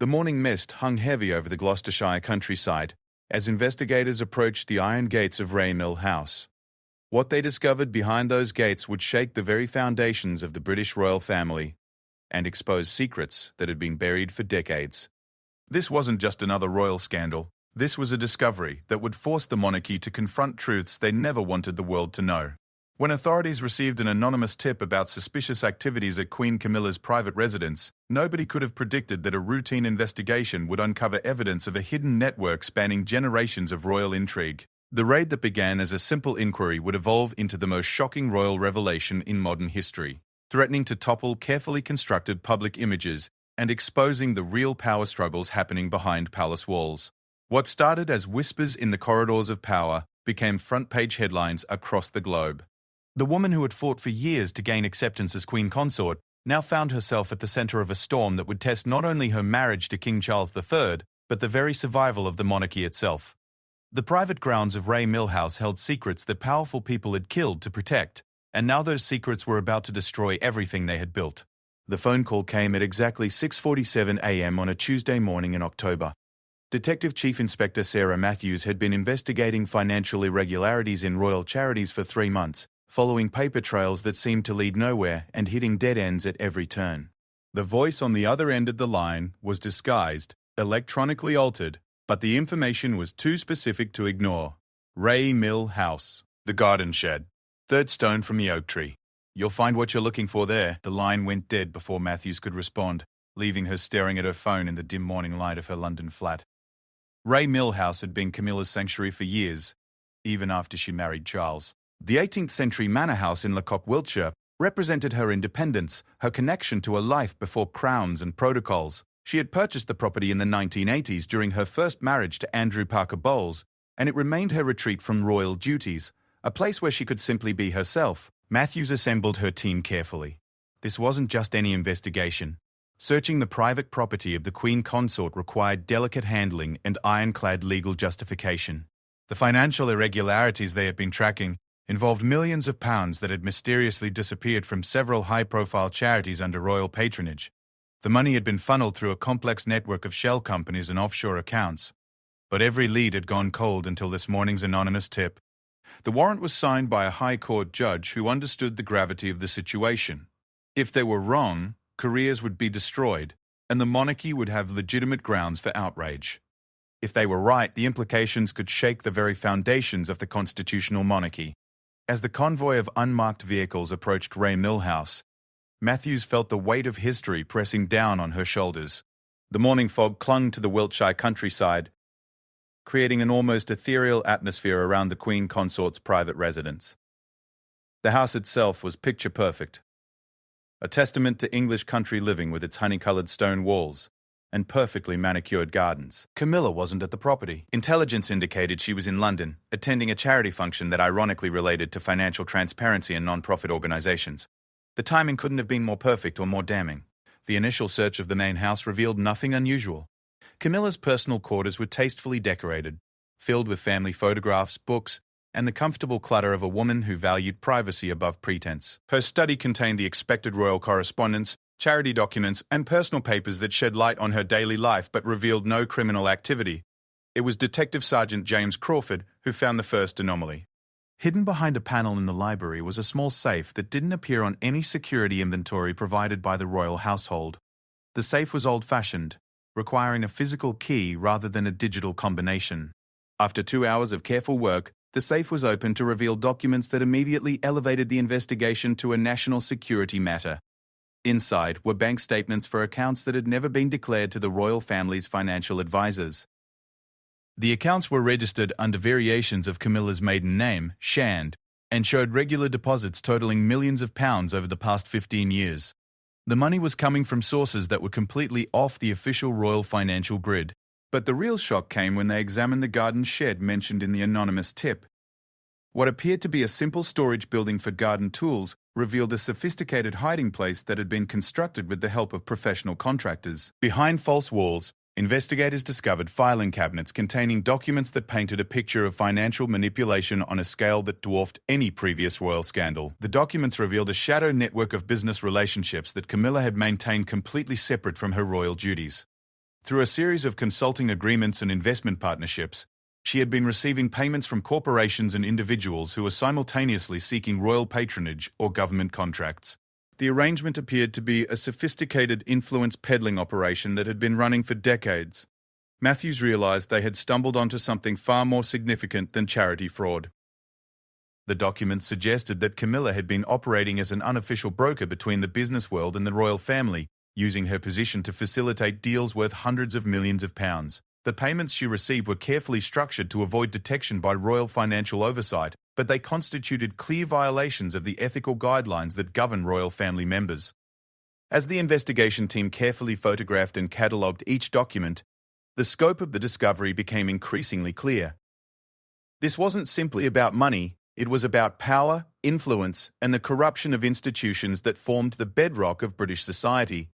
The morning mist hung heavy over the Gloucestershire countryside as investigators approached the iron gates of Ray Mill House. What they discovered behind those gates would shake the very foundations of the British royal family and expose secrets that had been buried for decades. This wasn't just another royal scandal. This was a discovery that would force the monarchy to confront truths they never wanted the world to know. When authorities received an anonymous tip about suspicious activities at Queen Camilla's private residence, nobody could have predicted that a routine investigation would uncover evidence of a hidden network spanning generations of royal intrigue. The raid that began as a simple inquiry would evolve into the most shocking royal revelation in modern history, threatening to topple carefully constructed public images and exposing the real power struggles happening behind palace walls. What started as whispers in the corridors of power became front-page headlines across the globe. The woman who had fought for years to gain acceptance as Queen Consort now found herself at the center of a storm that would test not only her marriage to King Charles III, but the very survival of the monarchy itself. The private grounds of Ray Mill House held secrets that powerful people had killed to protect, and now those secrets were about to destroy everything they had built. The phone call came at exactly 6:47 a.m. on a Tuesday morning in October. Detective Chief Inspector Sarah Matthews had been investigating financial irregularities in royal charities for 3 months, following paper trails that seemed to lead nowhere and hitting dead ends at every turn. The voice on the other end of the line was disguised, electronically altered, but the information was too specific to ignore. Ray Mill House, the garden shed, 3rd stone from the oak tree. You'll find what you're looking for there. The line went dead before Matthews could respond, leaving her staring at her phone in the dim morning light of her London flat. Ray Mill House had been Camilla's sanctuary for years, even after she married Charles. The 18th century manor house in Lecoq, Wiltshire, represented her independence, her connection to a life before crowns and protocols. She had purchased the property in the 1980s during her first marriage to Andrew Parker Bowles, and it remained her retreat from royal duties, a place where she could simply be herself. Matthews assembled her team carefully. This wasn't just any investigation. Searching the private property of the Queen Consort required delicate handling and ironclad legal justification. The financial irregularities they had been tracking involved millions of pounds that had mysteriously disappeared from several high-profile charities under royal patronage. The money had been funneled through a complex network of shell companies and offshore accounts. But every lead had gone cold until this morning's anonymous tip. The warrant was signed by a High Court judge who understood the gravity of the situation. If they were wrong, careers would be destroyed, and the monarchy would have legitimate grounds for outrage. If they were right, the implications could shake the very foundations of the constitutional monarchy. As the convoy of unmarked vehicles approached Ray Mill House, Matthews felt the weight of history pressing down on her shoulders. The morning fog clung to the Wiltshire countryside, creating an almost ethereal atmosphere around the Queen Consort's private residence. The house itself was picture-perfect, a testament to English country living with its honey-coloured stone walls and perfectly manicured gardens. Camilla wasn't at the property. Intelligence indicated she was in London, attending a charity function that ironically related to financial transparency and non-profit organisations. The timing couldn't have been more perfect or more damning. The initial search of the main house revealed nothing unusual. Camilla's personal quarters were tastefully decorated, filled with family photographs, books, and the comfortable clutter of a woman who valued privacy above pretense. Her study contained the expected royal correspondence, charity documents, and personal papers that shed light on her daily life but revealed no criminal activity. It was Detective Sergeant James Crawford who found the first anomaly. Hidden behind a panel in the library was a small safe that didn't appear on any security inventory provided by the royal household. The safe was old-fashioned, requiring a physical key rather than a digital combination. After 2 hours of careful work, the safe was opened to reveal documents that immediately elevated the investigation to a national security matter. Inside were bank statements for accounts that had never been declared to the royal family's financial advisors. The accounts were registered under variations of Camilla's maiden name, Shand, and showed regular deposits totaling millions of pounds over the past 15 years. The money was coming from sources that were completely off the official royal financial grid. But the real shock came when they examined the garden shed mentioned in the anonymous tip. What appeared to be a simple storage building for garden tools revealed a sophisticated hiding place that had been constructed with the help of professional contractors. Behind false walls, investigators discovered filing cabinets containing documents that painted a picture of financial manipulation on a scale that dwarfed any previous royal scandal. The documents revealed a shadow network of business relationships that Camilla had maintained completely separate from her royal duties. Through a series of consulting agreements and investment partnerships, she had been receiving payments from corporations and individuals who were simultaneously seeking royal patronage or government contracts. The arrangement appeared to be a sophisticated influence peddling operation that had been running for decades. Matthews realized they had stumbled onto something far more significant than charity fraud. The documents suggested that Camilla had been operating as an unofficial broker between the business world and the royal family, using her position to facilitate deals worth hundreds of millions of pounds. The payments she received were carefully structured to avoid detection by royal financial oversight, but they constituted clear violations of the ethical guidelines that govern royal family members. As the investigation team carefully photographed and catalogued each document, the scope of the discovery became increasingly clear. This wasn't simply about money, it was about power, influence, and the corruption of institutions that formed the bedrock of British society.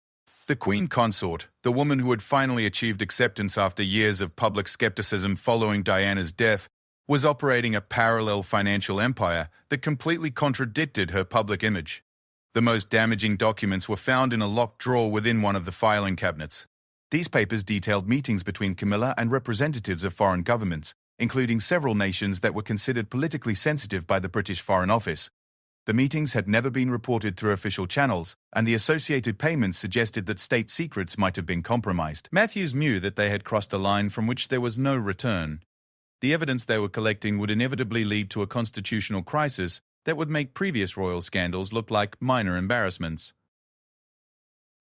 The Queen Consort, the woman who had finally achieved acceptance after years of public skepticism following Diana's death, was operating a parallel financial empire that completely contradicted her public image. The most damaging documents were found in a locked drawer within one of the filing cabinets. These papers detailed meetings between Camilla and representatives of foreign governments, including several nations that were considered politically sensitive by the British Foreign Office. The meetings had never been reported through official channels, and the associated payments suggested that state secrets might have been compromised. Matthews knew that they had crossed a line from which there was no return. The evidence they were collecting would inevitably lead to a constitutional crisis that would make previous royal scandals look like minor embarrassments.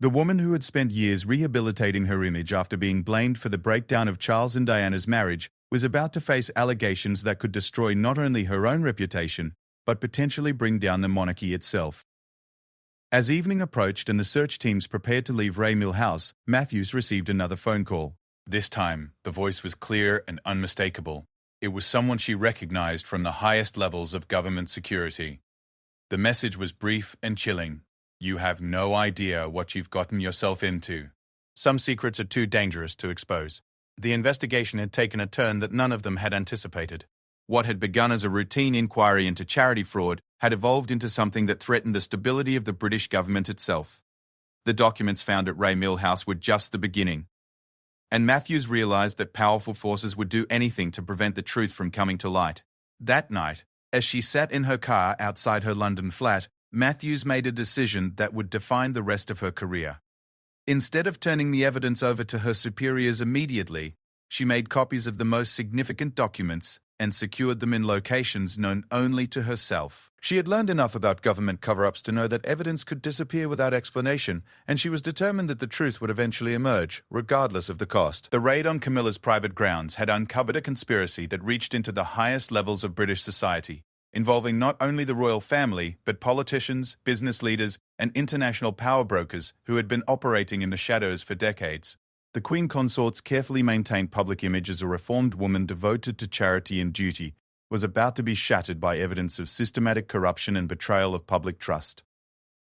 The woman who had spent years rehabilitating her image after being blamed for the breakdown of Charles and Diana's marriage was about to face allegations that could destroy not only her own reputation, but potentially bring down the monarchy itself. As evening approached and the search teams prepared to leave Raymil House, Matthews received another phone call. This time, the voice was clear and unmistakable. It was someone she recognized from the highest levels of government security. The message was brief and chilling. You have no idea what you've gotten yourself into. Some secrets are too dangerous to expose. The investigation had taken a turn that none of them had anticipated. What had begun as a routine inquiry into charity fraud had evolved into something that threatened the stability of the British government itself. The documents found at Raymil House were just the beginning. And Matthews realized that powerful forces would do anything to prevent the truth from coming to light. That night, as she sat in her car outside her London flat, Matthews made a decision that would define the rest of her career. Instead of turning the evidence over to her superiors immediately, she made copies of the most significant documents and secured them in locations known only to herself. She had learned enough about government cover-ups to know that evidence could disappear without explanation, and she was determined that the truth would eventually emerge, regardless of the cost. The raid on Camilla's private grounds had uncovered a conspiracy that reached into the highest levels of British society, involving not only the royal family, but politicians, business leaders, and international power brokers who had been operating in the shadows for decades. The Queen Consort's carefully maintained public image as a reformed woman devoted to charity and duty was about to be shattered by evidence of systematic corruption and betrayal of public trust.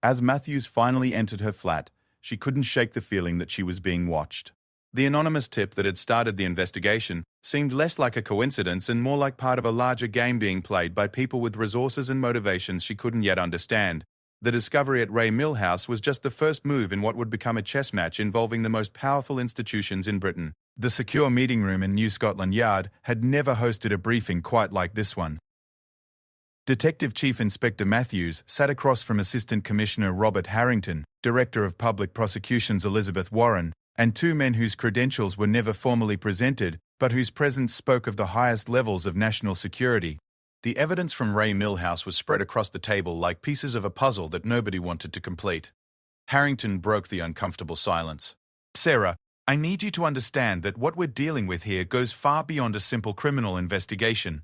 As Matthews finally entered her flat, she couldn't shake the feeling that she was being watched. The anonymous tip that had started the investigation seemed less like a coincidence and more like part of a larger game being played by people with resources and motivations she couldn't yet understand. The discovery at Raymil House was just the first move in what would become a chess match involving the most powerful institutions in Britain. The secure meeting room in New Scotland Yard had never hosted a briefing quite like this one. Detective Chief Inspector Matthews sat across from Assistant Commissioner Robert Harrington, Director of Public Prosecutions Elizabeth Warren, and two men whose credentials were never formally presented, but whose presence spoke of the highest levels of national security. The evidence from Raymil House was spread across the table like pieces of a puzzle that nobody wanted to complete. Harrington broke the uncomfortable silence. Sarah, I need you to understand that what we're dealing with here goes far beyond a simple criminal investigation.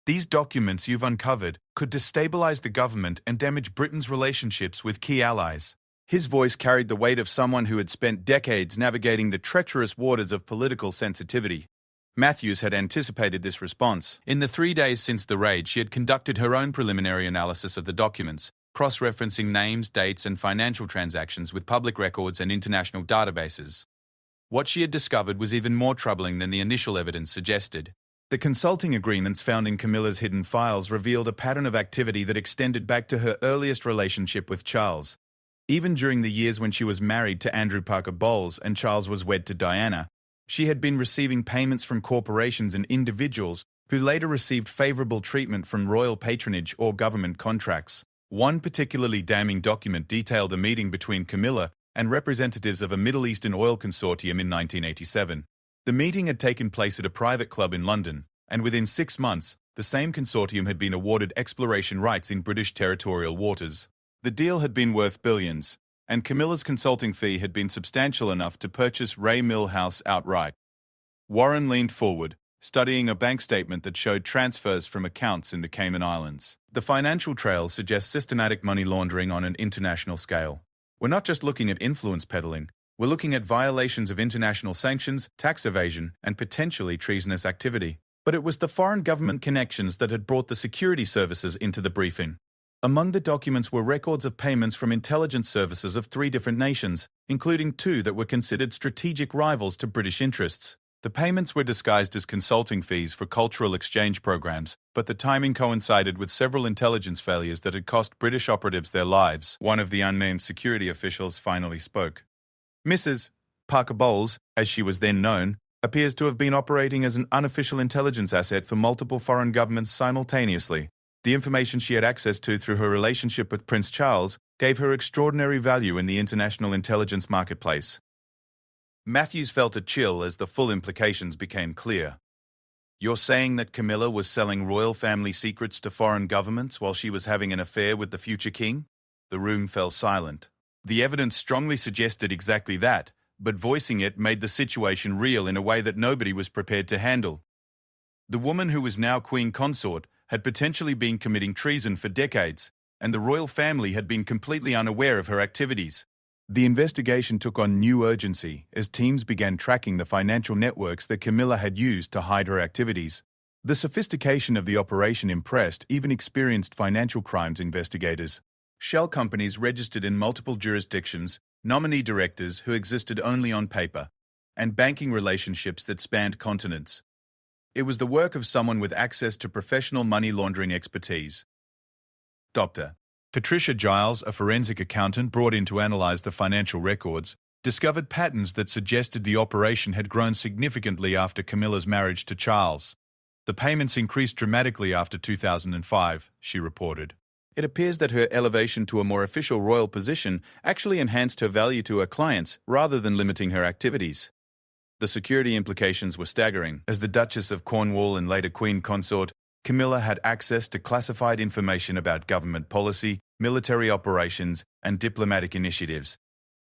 These documents you've uncovered could destabilize the government and damage Britain's relationships with key allies. His voice carried the weight of someone who had spent decades navigating the treacherous waters of political sensitivity. Matthews had anticipated this response. In the 3 days since the raid, she had conducted her own preliminary analysis of the documents, cross-referencing names, dates, and financial transactions with public records and international databases. What she had discovered was even more troubling than the initial evidence suggested. The consulting agreements found in Camilla's hidden files revealed a pattern of activity that extended back to her earliest relationship with Charles. Even during the years when she was married to Andrew Parker Bowles and Charles was wed to Diana, she had been receiving payments from corporations and individuals who later received favorable treatment from royal patronage or government contracts. One particularly damning document detailed a meeting between Camilla and representatives of a Middle Eastern oil consortium in 1987. The meeting had taken place at a private club in London, and within 6 months, the same consortium had been awarded exploration rights in British territorial waters. The deal had been worth billions, and Camilla's consulting fee had been substantial enough to purchase Ray Mill House outright. Warren leaned forward, studying a bank statement that showed transfers from accounts in the Cayman Islands. The financial trail suggests systematic money laundering on an international scale. We're not just looking at influence peddling, we're looking at violations of international sanctions, tax evasion, and potentially treasonous activity. But it was the foreign government connections that had brought the security services into the briefing. Among the documents were records of payments from intelligence services of 3 different nations, including 2 that were considered strategic rivals to British interests. The payments were disguised as consulting fees for cultural exchange programs, but the timing coincided with several intelligence failures that had cost British operatives their lives. One of the unnamed security officials finally spoke. Mrs. Parker Bowles, as she was then known, appears to have been operating as an unofficial intelligence asset for multiple foreign governments simultaneously. The information she had access to through her relationship with Prince Charles gave her extraordinary value in the international intelligence marketplace. Matthews felt a chill as the full implications became clear. You're saying that Camilla was selling royal family secrets to foreign governments while she was having an affair with the future king? The room fell silent. The evidence strongly suggested exactly that, but voicing it made the situation real in a way that nobody was prepared to handle. The woman who was now Queen Consort had potentially been committing treason for decades, and the royal family had been completely unaware of her activities. The investigation took on new urgency as teams began tracking the financial networks that Camilla had used to hide her activities. The sophistication of the operation impressed even experienced financial crimes investigators. Shell companies registered in multiple jurisdictions, nominee directors who existed only on paper, and banking relationships that spanned continents. It was the work of someone with access to professional money laundering expertise. Dr. Patricia Giles, a forensic accountant brought in to analyze the financial records, discovered patterns that suggested the operation had grown significantly after Camilla's marriage to Charles. The payments increased dramatically after 2005, she reported. It appears that her elevation to a more official royal position actually enhanced her value to her clients rather than limiting her activities. The security implications were staggering. As the Duchess of Cornwall and later Queen Consort, Camilla had access to classified information about government policy, military operations, and diplomatic initiatives.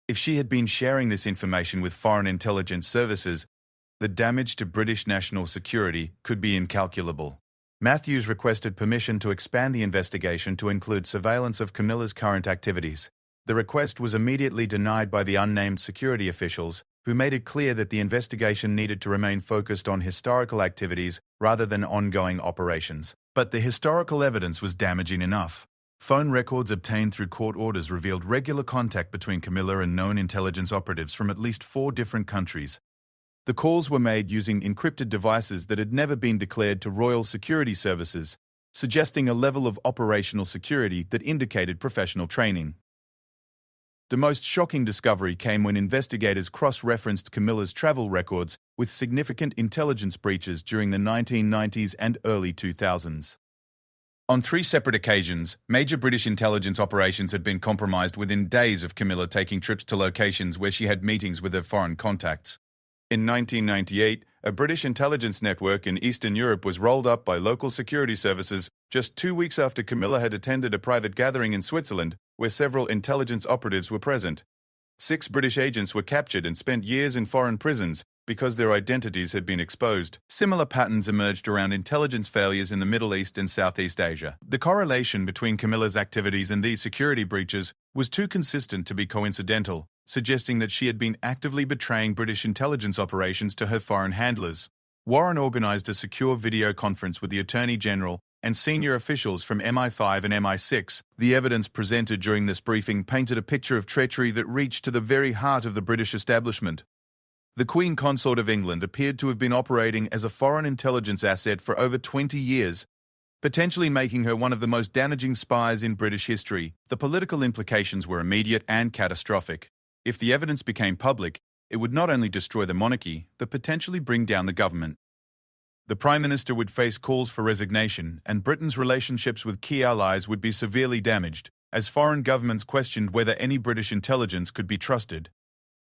If she had been sharing this information with foreign intelligence services, the damage to British national security could be incalculable. Matthews requested permission to expand the investigation to include surveillance of Camilla's current activities. The request was immediately denied by the unnamed security officials, who made it clear that the investigation needed to remain focused on historical activities rather than ongoing operations. But the historical evidence was damaging enough. Phone records obtained through court orders revealed regular contact between Camilla and known intelligence operatives from at least 4 different countries. The calls were made using encrypted devices that had never been declared to royal security services, suggesting a level of operational security that indicated professional training. The most shocking discovery came when investigators cross-referenced Camilla's travel records with significant intelligence breaches during the 1990s and early 2000s. On 3 separate occasions, major British intelligence operations had been compromised within days of Camilla taking trips to locations where she had meetings with her foreign contacts. In 1998, a British intelligence network in Eastern Europe was rolled up by local security services just 2 weeks after Camilla had attended a private gathering in Switzerland where several intelligence operatives were present. 6 British agents were captured and spent years in foreign prisons because their identities had been exposed. Similar patterns emerged around intelligence failures in the Middle East and Southeast Asia. The correlation between Camilla's activities and these security breaches was too consistent to be coincidental, suggesting that she had been actively betraying British intelligence operations to her foreign handlers. Warren organized a secure video conference with the Attorney General and senior officials from MI5 and MI6. The evidence presented during this briefing painted a picture of treachery that reached to the very heart of the British establishment. The Queen Consort of England appeared to have been operating as a foreign intelligence asset for over 20 years, potentially making her one of the most damaging spies in British history. The political implications were immediate and catastrophic. If the evidence became public, it would not only destroy the monarchy, but potentially bring down the government. The Prime Minister would face calls for resignation, and Britain's relationships with key allies would be severely damaged, as foreign governments questioned whether any British intelligence could be trusted.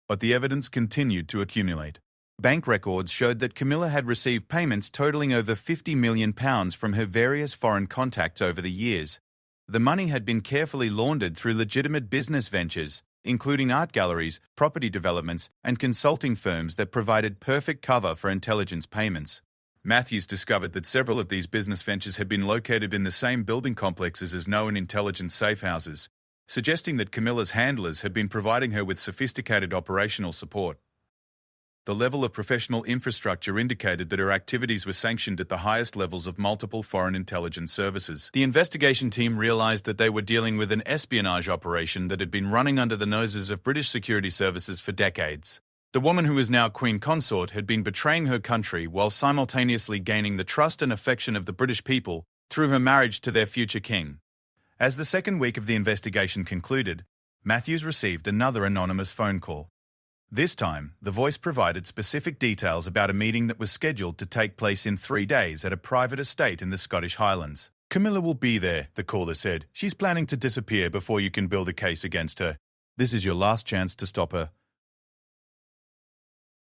But the evidence continued to accumulate. Bank records showed that Camilla had received payments totaling over £50 million from her various foreign contacts over the years. The money had been carefully laundered through legitimate business ventures, including art galleries, property developments, and consulting firms that provided perfect cover for intelligence payments. Matthews discovered that several of these business ventures had been located in the same building complexes as known intelligence safehouses, suggesting that Camilla's handlers had been providing her with sophisticated operational support. The level of professional infrastructure indicated that her activities were sanctioned at the highest levels of multiple foreign intelligence services. The investigation team realized that they were dealing with an espionage operation that had been running under the noses of British security services for decades. The woman who is now Queen Consort had been betraying her country while simultaneously gaining the trust and affection of the British people through her marriage to their future king. As the second week of the investigation concluded, Matthews received another anonymous phone call. This time, the voice provided specific details about a meeting that was scheduled to take place in 3 days at a private estate in the Scottish Highlands. "Camilla will be there," the caller said. "She's planning to disappear before you can build a case against her. This is your last chance to stop her."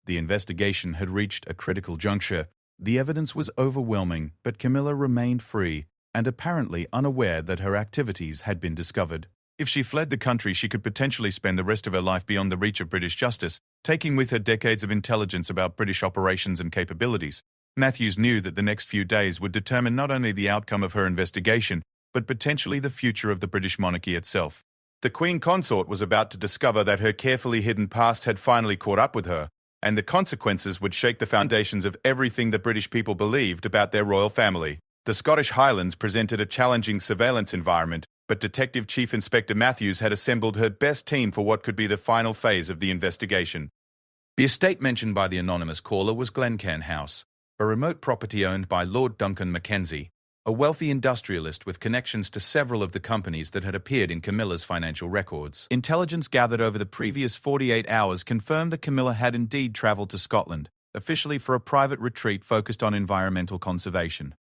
The investigation had reached a critical juncture. The evidence was overwhelming, but Camilla remained free and apparently unaware that her activities had been discovered. If she fled the country, she could potentially spend the rest of her life beyond the reach of British justice, taking with her decades of intelligence about British operations and capabilities. Matthews knew that the next few days would determine not only the outcome of her investigation, but potentially the future of the British monarchy itself. The Queen Consort was about to discover that her carefully hidden past had finally caught up with her, and the consequences would shake the foundations of everything the British people believed about their royal family. The Scottish Highlands presented a challenging surveillance environment, but Detective Chief Inspector Matthews had assembled her best team for what could be the final phase of the investigation. The estate mentioned by the anonymous caller was Glencairn House, a remote property owned by Lord Duncan Mackenzie, a wealthy industrialist with connections to several of the companies that had appeared in Camilla's financial records. Intelligence gathered over the previous 48 hours confirmed that Camilla had indeed travelled to Scotland, officially for a private retreat focused on environmental conservation.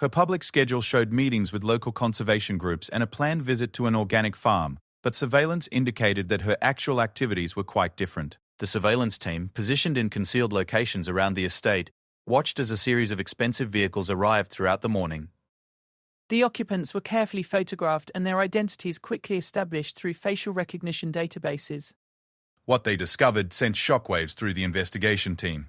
Her public schedule showed meetings with local conservation groups and a planned visit to an organic farm, but surveillance indicated that her actual activities were quite different. The surveillance team, positioned in concealed locations around the estate, watched as a series of expensive vehicles arrived throughout the morning. The occupants were carefully photographed and their identities quickly established through facial recognition databases. What they discovered sent shockwaves through the investigation team.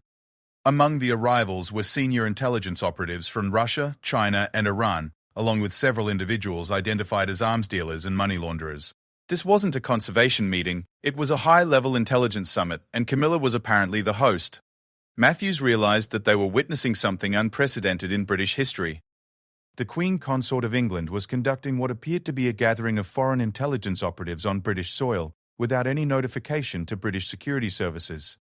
Among the arrivals were senior intelligence operatives from Russia, China, and Iran, along with several individuals identified as arms dealers and money launderers. This wasn't a conservation meeting, it was a high-level intelligence summit, and Camilla was apparently the host. Matthews realized that they were witnessing something unprecedented in British history. The Queen Consort of England was conducting what appeared to be a gathering of foreign intelligence operatives on British soil, without any notification to British security services.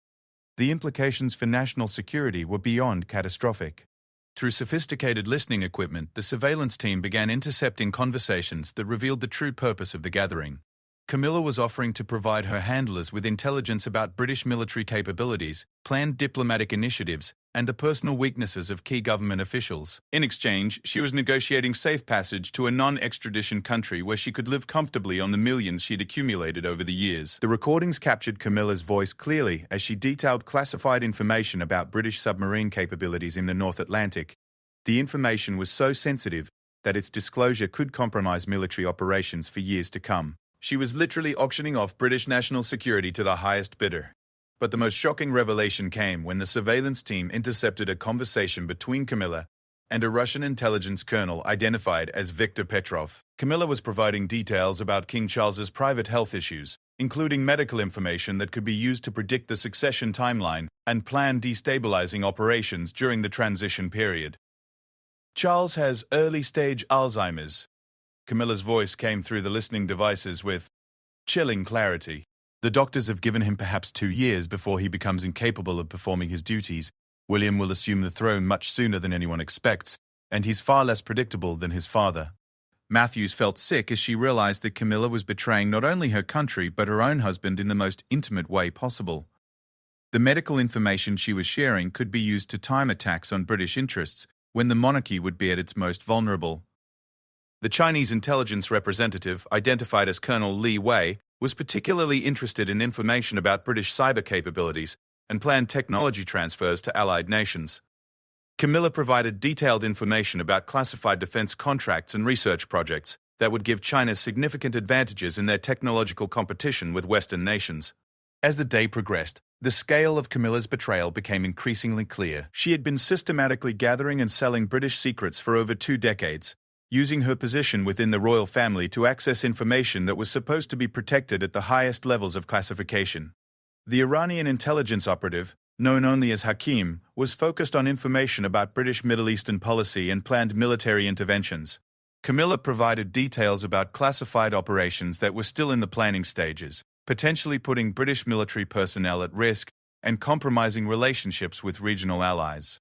The implications for national security were beyond catastrophic. Through sophisticated listening equipment, the surveillance team began intercepting conversations that revealed the true purpose of the gathering. Camilla was offering to provide her handlers with intelligence about British military capabilities, planned diplomatic initiatives, and the personal weaknesses of key government officials. In exchange, she was negotiating safe passage to a non-extradition country where she could live comfortably on the millions she'd accumulated over the years. The recordings captured Camilla's voice clearly as she detailed classified information about British submarine capabilities in the North Atlantic. The information was so sensitive that its disclosure could compromise military operations for years to come. She was literally auctioning off British national security to the highest bidder. But the most shocking revelation came when the surveillance team intercepted a conversation between Camilla and a Russian intelligence colonel identified as Viktor Petrov. Camilla was providing details about King Charles's private health issues, including medical information that could be used to predict the succession timeline and plan destabilizing operations during the transition period. "Charles has early-stage Alzheimer's." Camilla's voice came through the listening devices with chilling clarity. "The doctors have given him perhaps 2 years before he becomes incapable of performing his duties. William will assume the throne much sooner than anyone expects, and he's far less predictable than his father. Matthews felt sick as she realized that Camilla was betraying not only her country but her own husband in the most intimate way possible. The medical information she was sharing could be used to time attacks on British interests when the monarchy would be at its most vulnerable. The Chinese intelligence representative, identified as Colonel Li Wei, was particularly interested in information about British cyber capabilities and planned technology transfers to allied nations. Camilla provided detailed information about classified defense contracts and research projects that would give China significant advantages in their technological competition with Western nations. As the day progressed, the scale of Camilla's betrayal became increasingly clear. She had been systematically gathering and selling British secrets for over 2 decades, using her position within the royal family to access information that was supposed to be protected at the highest levels of classification. The Iranian intelligence operative, known only as Hakim, was focused on information about British Middle Eastern policy and planned military interventions. Camilla provided details about classified operations that were still in the planning stages, potentially putting British military personnel at risk and compromising relationships with regional allies.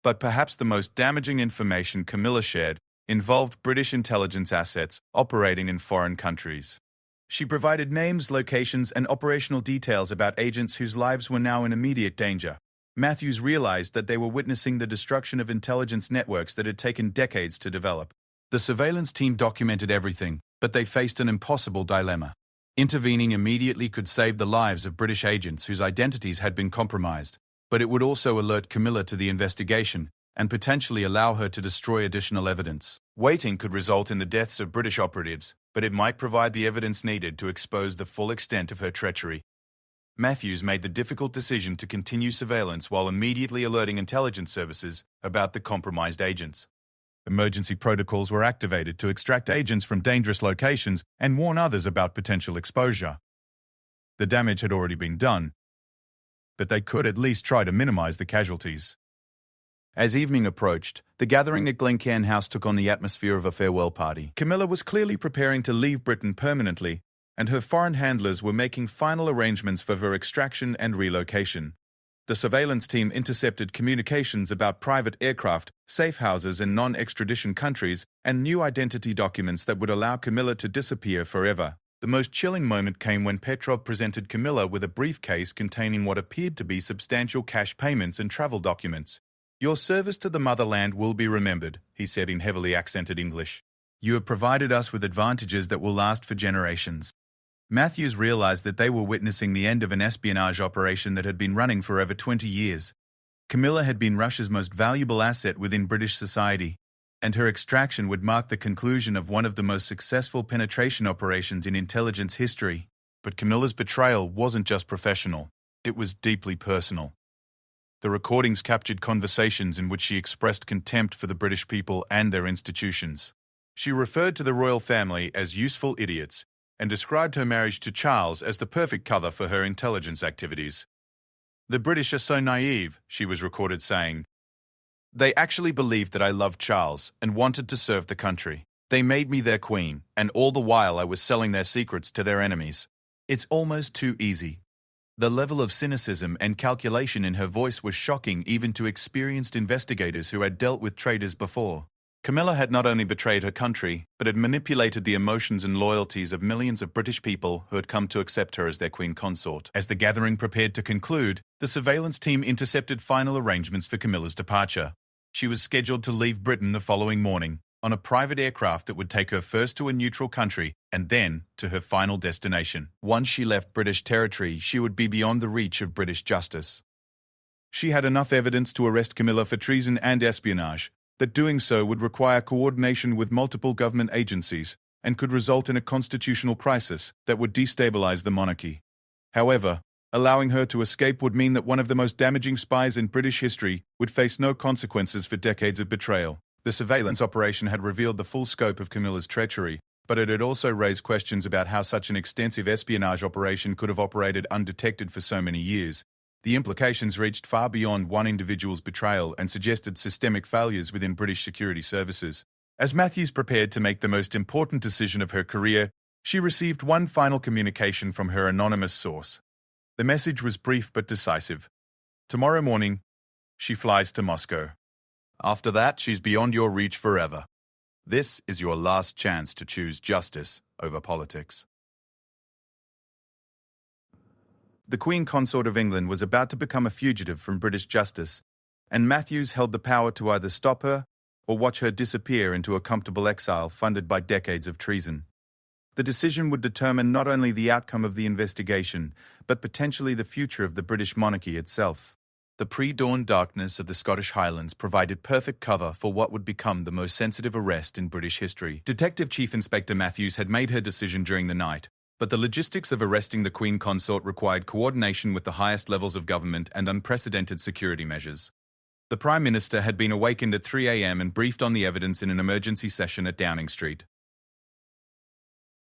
But perhaps the most damaging information Camilla shared involved British intelligence assets operating in foreign countries. She provided names, locations, and operational details about agents whose lives were now in immediate danger. Matthews realized that they were witnessing the destruction of intelligence networks that had taken decades to develop. The surveillance team documented everything, but they faced an impossible dilemma. Intervening immediately could save the lives of British agents whose identities had been compromised, but it would also alert Camilla to the investigation and potentially allow her to destroy additional evidence. Waiting could result in the deaths of British operatives, but it might provide the evidence needed to expose the full extent of her treachery. Matthews made the difficult decision to continue surveillance while immediately alerting intelligence services about the compromised agents. Emergency protocols were activated to extract agents from dangerous locations and warn others about potential exposure. The damage had already been done, but they could at least try to minimize the casualties. As evening approached, the gathering at Glencairn House took on the atmosphere of a farewell party. Camilla was clearly preparing to leave Britain permanently, and her foreign handlers were making final arrangements for her extraction and relocation. The surveillance team intercepted communications about private aircraft, safe houses in non-extradition countries, and new identity documents that would allow Camilla to disappear forever. The most chilling moment came when Petrov presented Camilla with a briefcase containing what appeared to be substantial cash payments and travel documents. "Your service to the motherland will be remembered," he said in heavily accented English. "You have provided us with advantages that will last for generations." Matthews realized that they were witnessing the end of an espionage operation that had been running for over 20 years. Camilla had been Russia's most valuable asset within British society, and her extraction would mark the conclusion of one of the most successful penetration operations in intelligence history. But Camilla's betrayal wasn't just professional, it was deeply personal. The recordings captured conversations in which she expressed contempt for the British people and their institutions. She referred to the royal family as useful idiots and described her marriage to Charles as the perfect cover for her intelligence activities. "The British are so naive," she was recorded saying. "They actually believed that I loved Charles and wanted to serve the country. They made me their queen, and all the while I was selling their secrets to their enemies. It's almost too easy." The level of cynicism and calculation in her voice was shocking even to experienced investigators who had dealt with traitors before. Camilla had not only betrayed her country, but had manipulated the emotions and loyalties of millions of British people who had come to accept her as their queen consort. As the gathering prepared to conclude, the surveillance team intercepted final arrangements for Camilla's departure. She was scheduled to leave Britain the following morning, on a private aircraft that would take her first to a neutral country and then to her final destination. Once she left British territory, she would be beyond the reach of British justice. She had enough evidence to arrest Camilla for treason and espionage, that doing so would require coordination with multiple government agencies and could result in a constitutional crisis that would destabilize the monarchy. However, allowing her to escape would mean that one of the most damaging spies in British history would face no consequences for decades of betrayal. The surveillance operation had revealed the full scope of Camilla's treachery, but it had also raised questions about how such an extensive espionage operation could have operated undetected for so many years. The implications reached far beyond one individual's betrayal and suggested systemic failures within British security services. As Matthews prepared to make the most important decision of her career, she received one final communication from her anonymous source. The message was brief but decisive. Tomorrow morning, she flies to Moscow. After that, she's beyond your reach forever. This is your last chance to choose justice over politics. The Queen Consort of England was about to become a fugitive from British justice, and Matthews held the power to either stop her or watch her disappear into a comfortable exile funded by decades of treason. The decision would determine not only the outcome of the investigation, but potentially the future of the British monarchy itself. The pre-dawn darkness of the Scottish Highlands provided perfect cover for what would become the most sensitive arrest in British history. Detective Chief Inspector Matthews had made her decision during the night, but the logistics of arresting the Queen Consort required coordination with the highest levels of government and unprecedented security measures. The Prime Minister had been awakened at 3 a.m. and briefed on the evidence in an emergency session at Downing Street.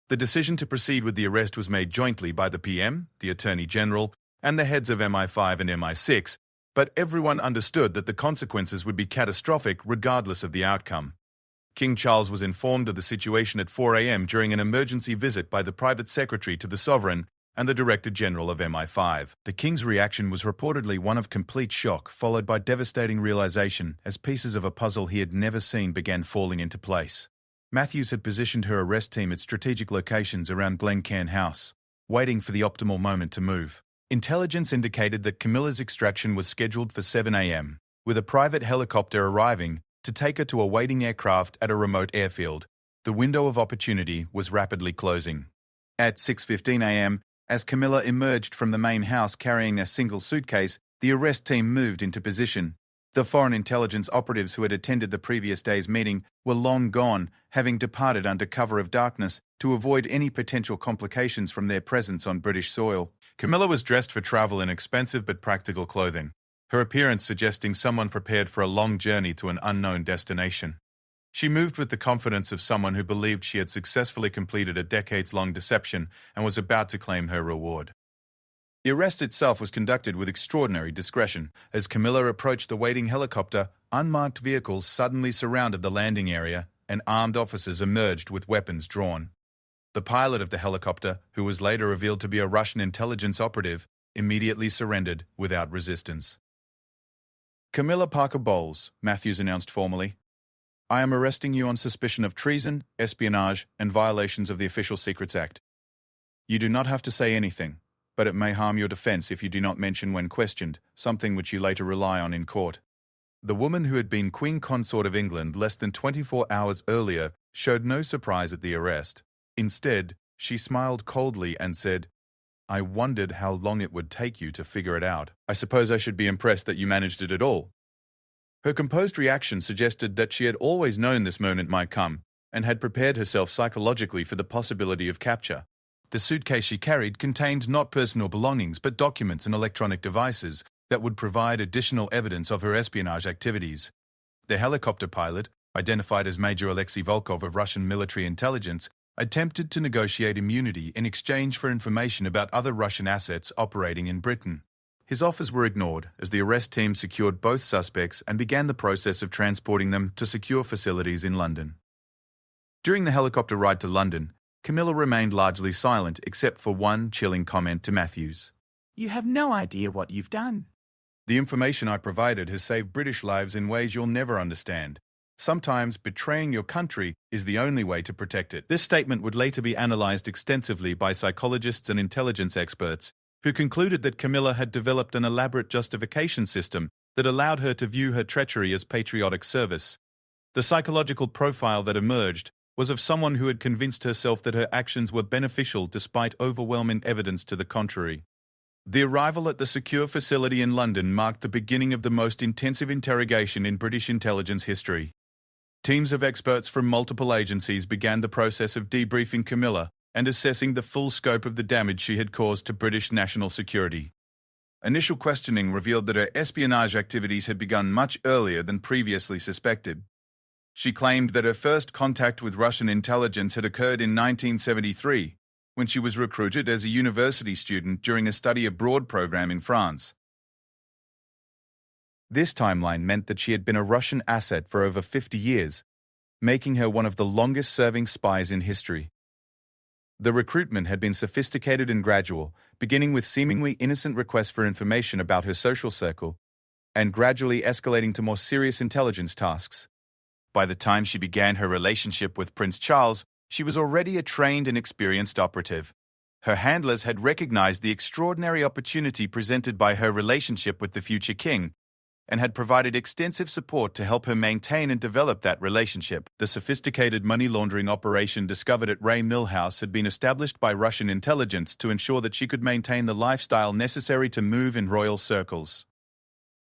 The decision to proceed with the arrest was made jointly by the PM, the Attorney General, and the heads of MI5 and MI6, but everyone understood that the consequences would be catastrophic regardless of the outcome. King Charles was informed of the situation at 4 a.m. during an emergency visit by the Private Secretary to the Sovereign and the Director General of MI5. The King's reaction was reportedly one of complete shock, followed by devastating realization as pieces of a puzzle he had never seen began falling into place. Matthews had positioned her arrest team at strategic locations around Glencairn House, waiting for the optimal moment to move. Intelligence indicated that Camilla's extraction was scheduled for 7 a.m., with a private helicopter arriving to take her to a waiting aircraft at a remote airfield. The window of opportunity was rapidly closing. At 6:15 a.m., as Camilla emerged from the main house carrying a single suitcase, the arrest team moved into position. The foreign intelligence operatives who had attended the previous day's meeting were long gone, having departed under cover of darkness to avoid any potential complications from their presence on British soil. Camilla was dressed for travel in expensive but practical clothing, her appearance suggesting someone prepared for a long journey to an unknown destination. She moved with the confidence of someone who believed she had successfully completed a decades-long deception and was about to claim her reward. The arrest itself was conducted with extraordinary discretion. As Camilla approached the waiting helicopter, unmarked vehicles suddenly surrounded the landing area, and armed officers emerged with weapons drawn. The pilot of the helicopter, who was later revealed to be a Russian intelligence operative, immediately surrendered without resistance. "Camilla Parker Bowles," Matthews announced formally. "I am arresting you on suspicion of treason, espionage, and violations of the Official Secrets Act. You do not have to say anything, but it may harm your defense if you do not mention when questioned, something which you later rely on in court." The woman who had been Queen Consort of England less than 24 hours earlier showed no surprise at the arrest. Instead, she smiled coldly and said, "I wondered how long it would take you to figure it out. I suppose I should be impressed that you managed it at all." Her composed reaction suggested that she had always known this moment might come and had prepared herself psychologically for the possibility of capture. The suitcase she carried contained not personal belongings but documents and electronic devices that would provide additional evidence of her espionage activities. The helicopter pilot, identified as Major Alexei Volkov of Russian military intelligence, attempted to negotiate immunity in exchange for information about other Russian assets operating in Britain. His offers were ignored as the arrest team secured both suspects and began the process of transporting them to secure facilities in London. During the helicopter ride to London, Camilla remained largely silent except for one chilling comment to Matthews. "You have no idea what you've done." "The information I provided has saved British lives in ways you'll never understand. Sometimes betraying your country is the only way to protect it." This statement would later be analyzed extensively by psychologists and intelligence experts, who concluded that Camilla had developed an elaborate justification system that allowed her to view her treachery as patriotic service. The psychological profile that emerged was of someone who had convinced herself that her actions were beneficial despite overwhelming evidence to the contrary. The arrival at the secure facility in London marked the beginning of the most intensive interrogation in British intelligence history. Teams of experts from multiple agencies began the process of debriefing Camilla and assessing the full scope of the damage she had caused to British national security. Initial questioning revealed that her espionage activities had begun much earlier than previously suspected. She claimed that her first contact with Russian intelligence had occurred in 1973, when she was recruited as a university student during a study abroad program in France. This timeline meant that she had been a Russian asset for over 50 years, making her one of the longest-serving spies in history. The recruitment had been sophisticated and gradual, beginning with seemingly innocent requests for information about her social circle, and gradually escalating to more serious intelligence tasks. By the time she began her relationship with Prince Charles, she was already a trained and experienced operative. Her handlers had recognized the extraordinary opportunity presented by her relationship with the future king, and had provided extensive support to help her maintain and develop that relationship. The sophisticated money laundering operation discovered at Rain House had been established by Russian intelligence to ensure that she could maintain the lifestyle necessary to move in royal circles.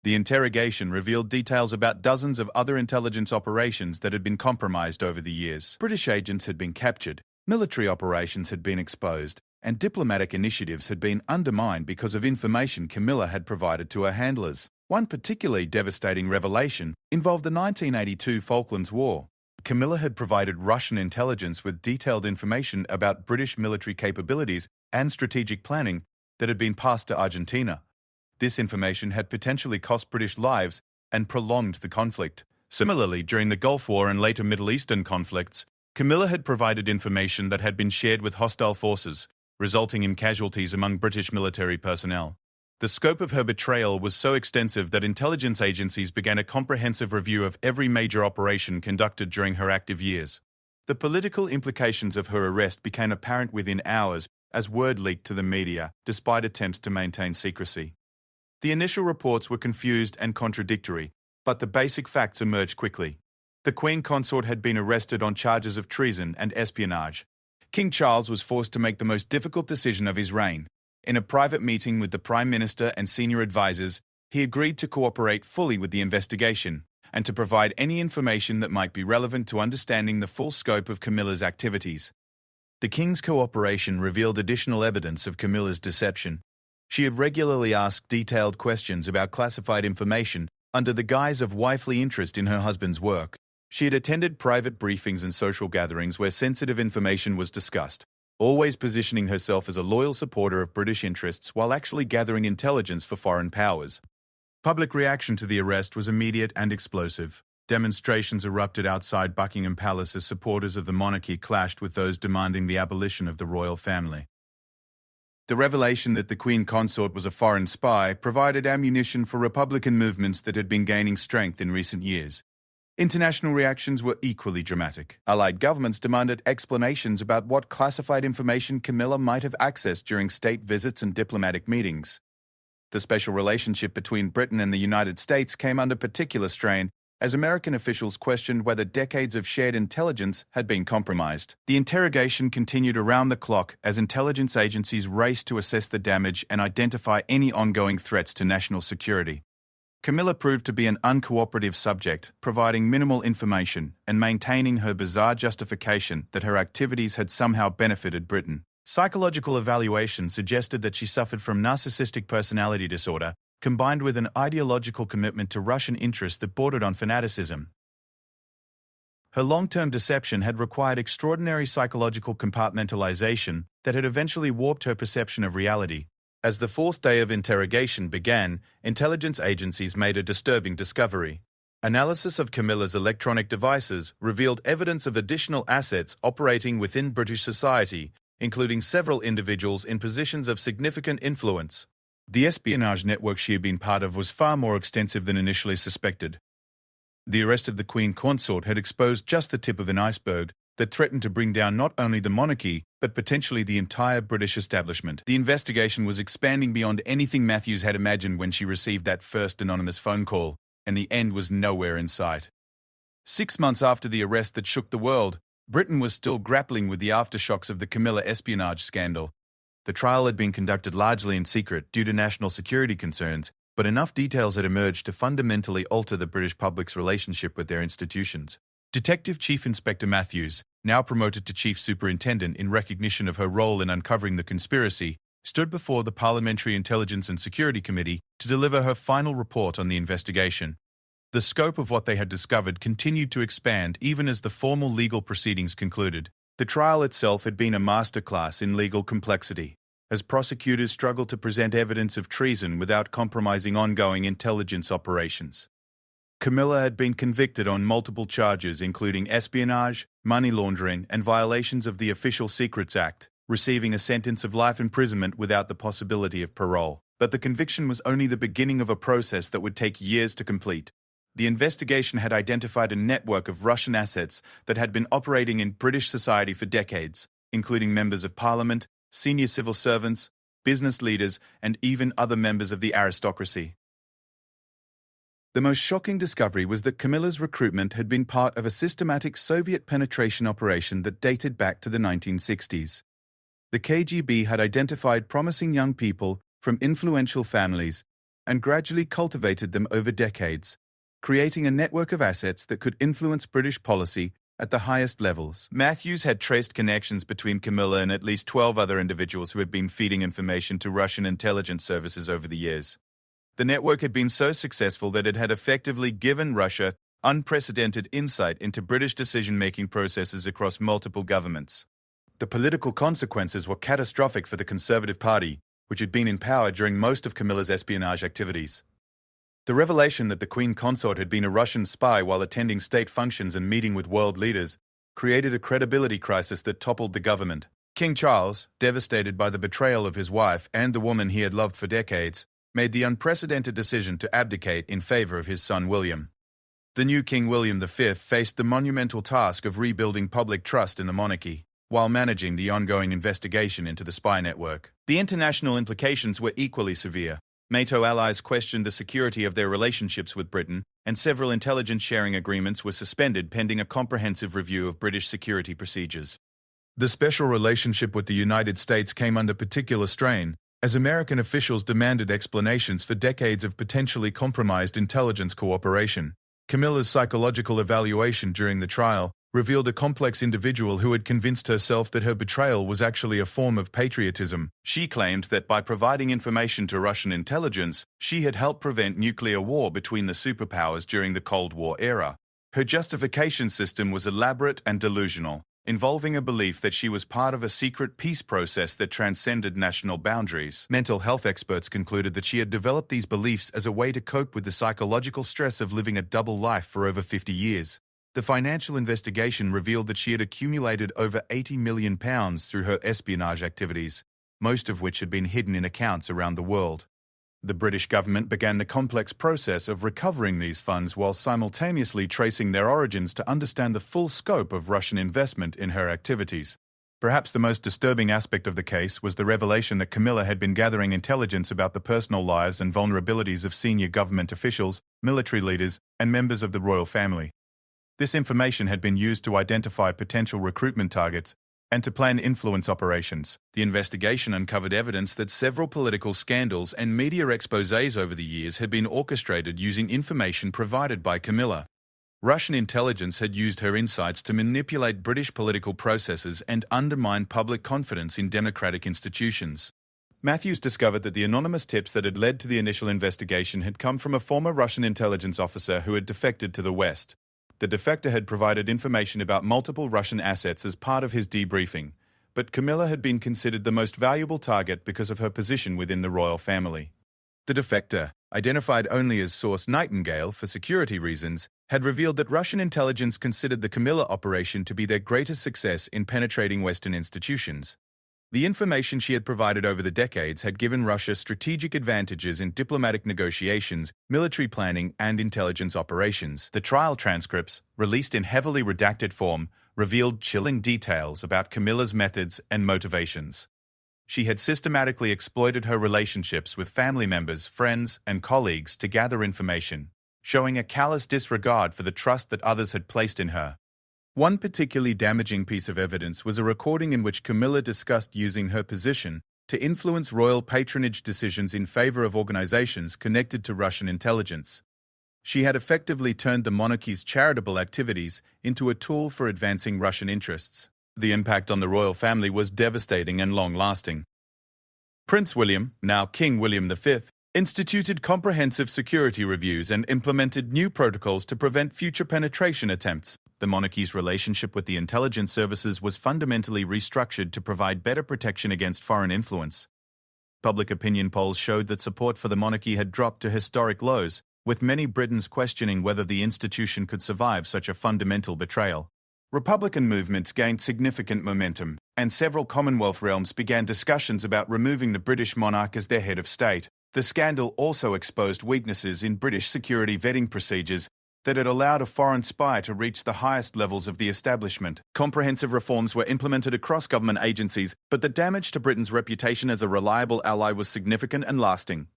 The interrogation revealed details about dozens of other intelligence operations that had been compromised over the years. British agents had been captured, military operations had been exposed, and diplomatic initiatives had been undermined because of information Camilla had provided to her handlers. One particularly devastating revelation involved the 1982 Falklands War. Camilla had provided Russian intelligence with detailed information about British military capabilities and strategic planning that had been passed to Argentina. This information had potentially cost British lives and prolonged the conflict. Similarly, during the Gulf War and later Middle Eastern conflicts, Camilla had provided information that had been shared with hostile forces, resulting in casualties among British military personnel. The scope of her betrayal was so extensive that intelligence agencies began a comprehensive review of every major operation conducted during her active years. The political implications of her arrest became apparent within hours as word leaked to the media, despite attempts to maintain secrecy. The initial reports were confused and contradictory, but the basic facts emerged quickly. The Queen Consort had been arrested on charges of treason and espionage. King Charles was forced to make the most difficult decision of his reign. In a private meeting with the Prime Minister and senior advisors, he agreed to cooperate fully with the investigation and to provide any information that might be relevant to understanding the full scope of Camilla's activities. The King's cooperation revealed additional evidence of Camilla's deception. She had regularly asked detailed questions about classified information under the guise of wifely interest in her husband's work. She had attended private briefings and social gatherings where sensitive information was discussed, always positioning herself as a loyal supporter of British interests while actually gathering intelligence for foreign powers. Public reaction to the arrest was immediate and explosive. Demonstrations erupted outside Buckingham Palace as supporters of the monarchy clashed with those demanding the abolition of the royal family. The revelation that the Queen Consort was a foreign spy provided ammunition for Republican movements that had been gaining strength in recent years. International reactions were equally dramatic. Allied governments demanded explanations about what classified information Camilla might have accessed during state visits and diplomatic meetings. The special relationship between Britain and the United States came under particular strain as American officials questioned whether decades of shared intelligence had been compromised. The interrogation continued around the clock as intelligence agencies raced to assess the damage and identify any ongoing threats to national security. Camilla proved to be an uncooperative subject, providing minimal information and maintaining her bizarre justification that her activities had somehow benefited Britain. Psychological evaluation suggested that she suffered from narcissistic personality disorder, combined with an ideological commitment to Russian interests that bordered on fanaticism. Her long-term deception had required extraordinary psychological compartmentalization that had eventually warped her perception of reality. As the fourth day of interrogation began, intelligence agencies made a disturbing discovery. Analysis of Camilla's electronic devices revealed evidence of additional assets operating within British society, including several individuals in positions of significant influence. The espionage network she had been part of was far more extensive than initially suspected. The arrest of the Queen Consort had exposed just the tip of an iceberg that threatened to bring down not only the monarchy, but potentially the entire British establishment. The investigation was expanding beyond anything Matthews had imagined when she received that first anonymous phone call, and the end was nowhere in sight. 6 months after the arrest that shook the world, Britain was still grappling with the aftershocks of the Camilla espionage scandal. The trial had been conducted largely in secret due to national security concerns, but enough details had emerged to fundamentally alter the British public's relationship with their institutions. Detective Chief Inspector Matthews, now promoted to Chief Superintendent in recognition of her role in uncovering the conspiracy, stood before the Parliamentary Intelligence and Security Committee to deliver her final report on the investigation. The scope of what they had discovered continued to expand even as the formal legal proceedings concluded. The trial itself had been a masterclass in legal complexity, as prosecutors struggled to present evidence of treason without compromising ongoing intelligence operations. Camilla had been convicted on multiple charges including espionage, money laundering, and violations of the Official Secrets Act, receiving a sentence of life imprisonment without the possibility of parole. But the conviction was only the beginning of a process that would take years to complete. The investigation had identified a network of Russian assets that had been operating in British society for decades, including members of parliament, senior civil servants, business leaders, and even other members of the aristocracy. The most shocking discovery was that Camilla's recruitment had been part of a systematic Soviet penetration operation that dated back to the 1960s. The KGB had identified promising young people from influential families and gradually cultivated them over decades, creating a network of assets that could influence British policy at the highest levels. Matthews had traced connections between Camilla and at least 12 other individuals who had been feeding information to Russian intelligence services over the years. The network had been so successful that it had effectively given Russia unprecedented insight into British decision-making processes across multiple governments. The political consequences were catastrophic for the Conservative Party, which had been in power during most of Camilla's espionage activities. The revelation that the Queen Consort had been a Russian spy while attending state functions and meeting with world leaders created a credibility crisis that toppled the government. King Charles, devastated by the betrayal of his wife and the woman he had loved for decades, made the unprecedented decision to abdicate in favor of his son William. The new King William V faced the monumental task of rebuilding public trust in the monarchy, while managing the ongoing investigation into the spy network. The international implications were equally severe. NATO allies questioned the security of their relationships with Britain, and several intelligence sharing agreements were suspended pending a comprehensive review of British security procedures. The special relationship with the United States came under particular strain, as American officials demanded explanations for decades of potentially compromised intelligence cooperation. Camilla's psychological evaluation during the trial revealed a complex individual who had convinced herself that her betrayal was actually a form of patriotism. She claimed that by providing information to Russian intelligence, she had helped prevent nuclear war between the superpowers during the Cold War era. Her justification system was elaborate and delusional, involving a belief that she was part of a secret peace process that transcended national boundaries. Mental health experts concluded that she had developed these beliefs as a way to cope with the psychological stress of living a double life for over 50 years. The financial investigation revealed that she had accumulated over £80 million through her espionage activities, most of which had been hidden in accounts around the world. The British government began the complex process of recovering these funds while simultaneously tracing their origins to understand the full scope of Russian investment in her activities. Perhaps the most disturbing aspect of the case was the revelation that Camilla had been gathering intelligence about the personal lives and vulnerabilities of senior government officials, military leaders, and members of the royal family. This information had been used to identify potential recruitment targets and to plan influence operations. The investigation uncovered evidence that several political scandals and media exposés over the years had been orchestrated using information provided by Camilla. Russian intelligence had used her insights to manipulate British political processes and undermine public confidence in democratic institutions. Matthews discovered that the anonymous tips that had led to the initial investigation had come from a former Russian intelligence officer who had defected to the West. The defector had provided information about multiple Russian assets as part of his debriefing, but Camilla had been considered the most valuable target because of her position within the royal family. The defector, identified only as Source Nightingale for security reasons, had revealed that Russian intelligence considered the Camilla operation to be their greatest success in penetrating Western institutions. The information she had provided over the decades had given Russia strategic advantages in diplomatic negotiations, military planning, and intelligence operations. The trial transcripts, released in heavily redacted form, revealed chilling details about Camilla's methods and motivations. She had systematically exploited her relationships with family members, friends, and colleagues to gather information, showing a callous disregard for the trust that others had placed in her. One particularly damaging piece of evidence was a recording in which Camilla discussed using her position to influence royal patronage decisions in favor of organizations connected to Russian intelligence. She had effectively turned the monarchy's charitable activities into a tool for advancing Russian interests. The impact on the royal family was devastating and long-lasting. Prince William, now King William V, instituted comprehensive security reviews and implemented new protocols to prevent future penetration attempts. The monarchy's relationship with the intelligence services was fundamentally restructured to provide better protection against foreign influence. Public opinion polls showed that support for the monarchy had dropped to historic lows, with many Britons questioning whether the institution could survive such a fundamental betrayal. Republican movements gained significant momentum, and several Commonwealth realms began discussions about removing the British monarch as their head of state. The scandal also exposed weaknesses in British security vetting procedures that had allowed a foreign spy to reach the highest levels of the establishment. Comprehensive reforms were implemented across government agencies, but the damage to Britain's reputation as a reliable ally was significant and lasting.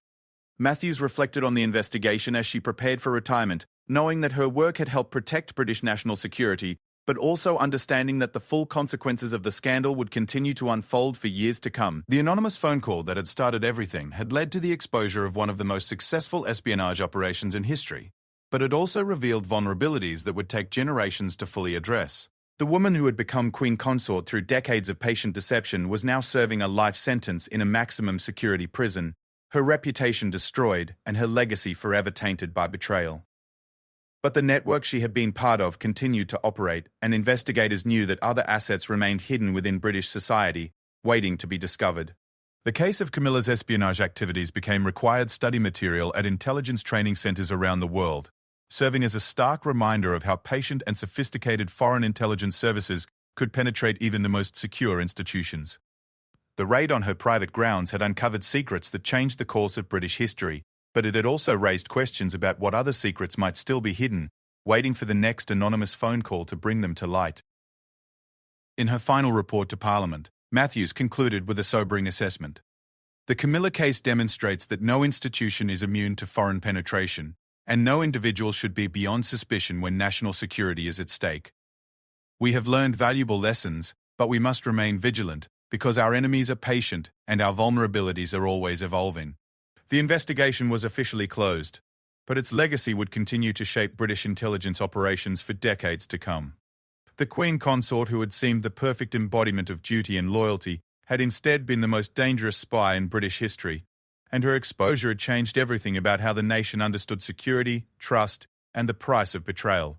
Matthews reflected on the investigation as she prepared for retirement, knowing that her work had helped protect British national security, but also understanding that the full consequences of the scandal would continue to unfold for years to come. The anonymous phone call that had started everything had led to the exposure of one of the most successful espionage operations in history, but it also revealed vulnerabilities that would take generations to fully address. The woman who had become Queen Consort through decades of patient deception was now serving a life sentence in a maximum security prison, her reputation destroyed and her legacy forever tainted by betrayal. But the network she had been part of continued to operate, and investigators knew that other assets remained hidden within British society, waiting to be discovered. The case of Camilla's espionage activities became required study material at intelligence training centers around the world, serving as a stark reminder of how patient and sophisticated foreign intelligence services could penetrate even the most secure institutions. The raid on her private grounds had uncovered secrets that changed the course of British history, but it had also raised questions about what other secrets might still be hidden, waiting for the next anonymous phone call to bring them to light. In her final report to Parliament, Matthews concluded with a sobering assessment. The Camilla case demonstrates that no institution is immune to foreign penetration, and no individual should be beyond suspicion when national security is at stake. We have learned valuable lessons, but we must remain vigilant, because our enemies are patient and our vulnerabilities are always evolving. The investigation was officially closed, but its legacy would continue to shape British intelligence operations for decades to come. The Queen Consort, who had seemed the perfect embodiment of duty and loyalty, had instead been the most dangerous spy in British history, and her exposure had changed everything about how the nation understood security, trust, and the price of betrayal.